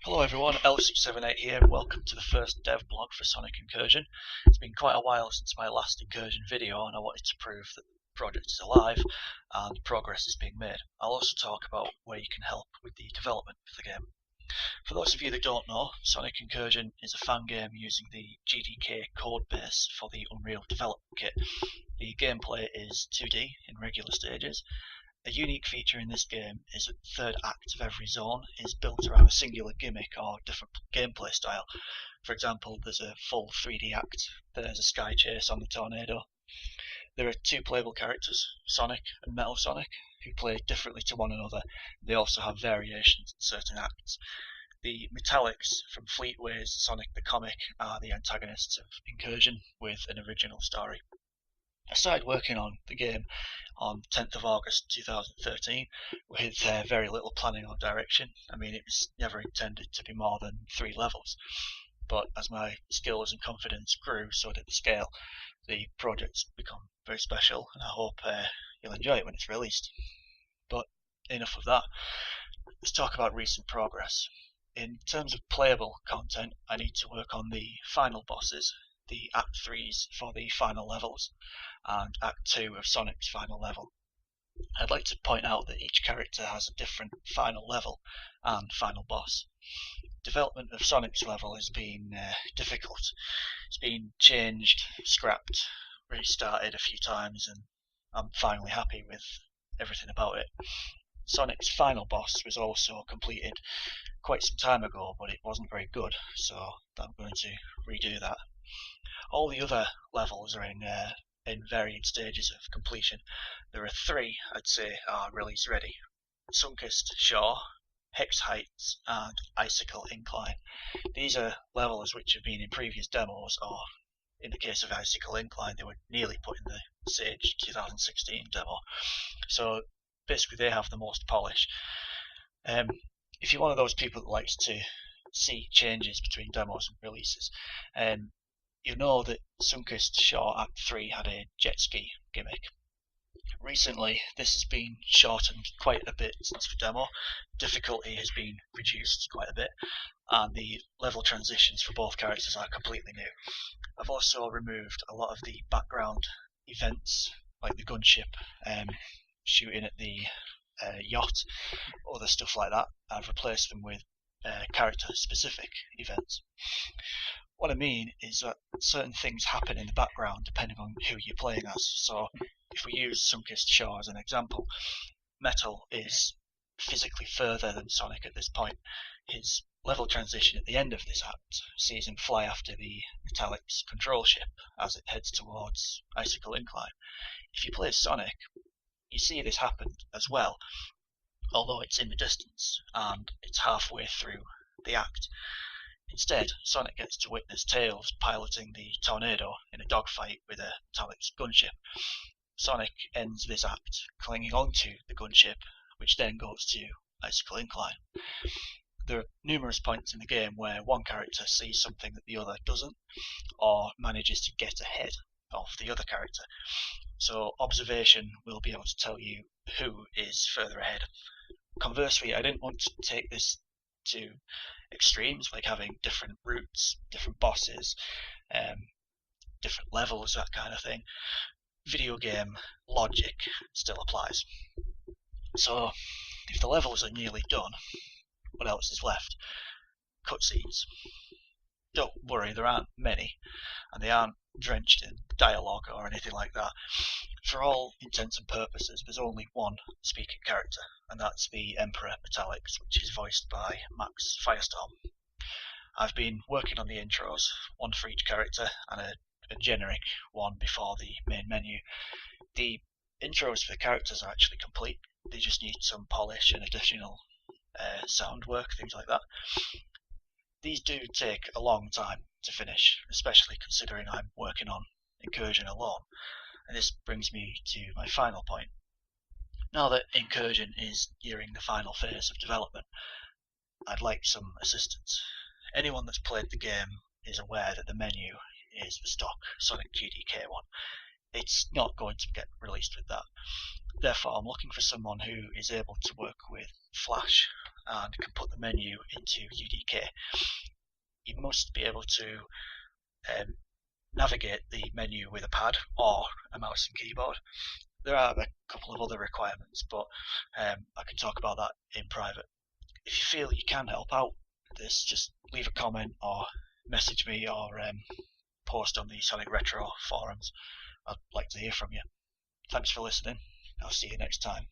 Hello everyone, L678 here, and welcome to the first devblog for Sonic Incursion. It's been quite a while since my last Incursion video, and I wanted to prove that the project is alive and progress is being made. I'll also talk about where you can help with the development of the game. For those of you that don't know, Sonic Incursion is a fan game using the GDK codebase for the Unreal Development Kit. The gameplay is 2D in regular stages. A unique feature in this game is that the third act of every zone is built around a singular gimmick or different gameplay style. For example, there's a full 3D act, there's a sky chase on the tornado. There are two playable characters, Sonic and Metal Sonic, who play differently to one another. They also have variations in certain acts. The Metallics from Fleetway's Sonic the Comic are the antagonists of Incursion with an original story. I started working on the game on 10th of August 2013 with very little planning or direction. I mean, it was never intended to be more than 3 levels, but as my skills and confidence grew, so did the scale. The project's become very special, and I hope you'll enjoy it when it's released. But enough of that. Let's talk about recent progress. In terms of playable content, I need to work on the final bosses, the Act 3s for the final levels, and Act 2 of Sonic's final level. I'd like to point out that each character has a different final level and final boss. Development of Sonic's level has been difficult. It's been changed, scrapped, restarted a few times, and I'm finally happy with everything about it. Sonic's final boss was also completed quite some time ago, but it wasn't very good, so I'm going to redo that. All the other levels are in varying stages of completion. There are 3, I'd say, are release ready: Sunkist Shore, Hex Heights, and Icicle Incline. These are levels which have been in previous demos, or in the case of Icicle Incline, they were nearly put in the Sage 2016 demo. So basically they have the most polish. If you're one of those people that likes to see changes between demos and releases, you know that Sunkist Shore Act 3 had a jet ski gimmick. Recently, this has been shortened quite a bit since the demo. Difficulty has been reduced quite a bit, and the level transitions for both characters are completely new. I've also removed a lot of the background events, like the gunship shooting at the yacht, other stuff like that. I've replaced them with character-specific events. What I mean is that certain things happen in the background depending on who you're playing as. So if we use Sunkist Shore as an example, Metal is physically further than Sonic at this point. His level transition at the end of this act sees him fly after the Metallic's control ship as it heads towards Icicle Incline. If you play as Sonic, you see this happen as well, although it's in the distance and it's halfway through the act. Instead, Sonic gets to witness Tails piloting the tornado in a dogfight with a Metallic's gunship. Sonic ends this act clinging onto the gunship, which then goes to Icicle Incline. There are numerous points in the game where one character sees something that the other doesn't, or manages to get ahead of the other character. So observation will be able to tell you who is further ahead. Conversely, I didn't want to take this to extremes, like having different routes, different bosses, different levels, that kind of thing. Video game logic still applies. So if the levels are nearly done, what else is left? Cutscenes. Don't worry, there aren't many, and they aren't drenched in dialogue or anything like that. For all intents and purposes, there's only one speaking character, and that's the Emperor Metallics, which is voiced by Max Firestorm. I've been working on the intros, one for each character, and a generic one before the main menu. The intros for the characters are actually complete. They just need some polish and additional sound work, things like that. These do take a long time to finish, especially considering I'm working on Incursion alone. And this brings me to my final point. Now that Incursion is nearing the final phase of development, I'd like some assistance. Anyone that's played the game is aware that the menu is the stock Sonic GDK one. It's not going to get released with that. Therefore, I'm looking for someone who is able to work with Flash and can put the menu into UDK, you must be able to navigate the menu with a pad or a mouse and keyboard. There are a couple of other requirements, but I can talk about that in private. If you feel you can help out with this, just leave a comment or message me or post on the Sonic Retro forums. I'd like to hear from you. Thanks for listening. I'll see you next time.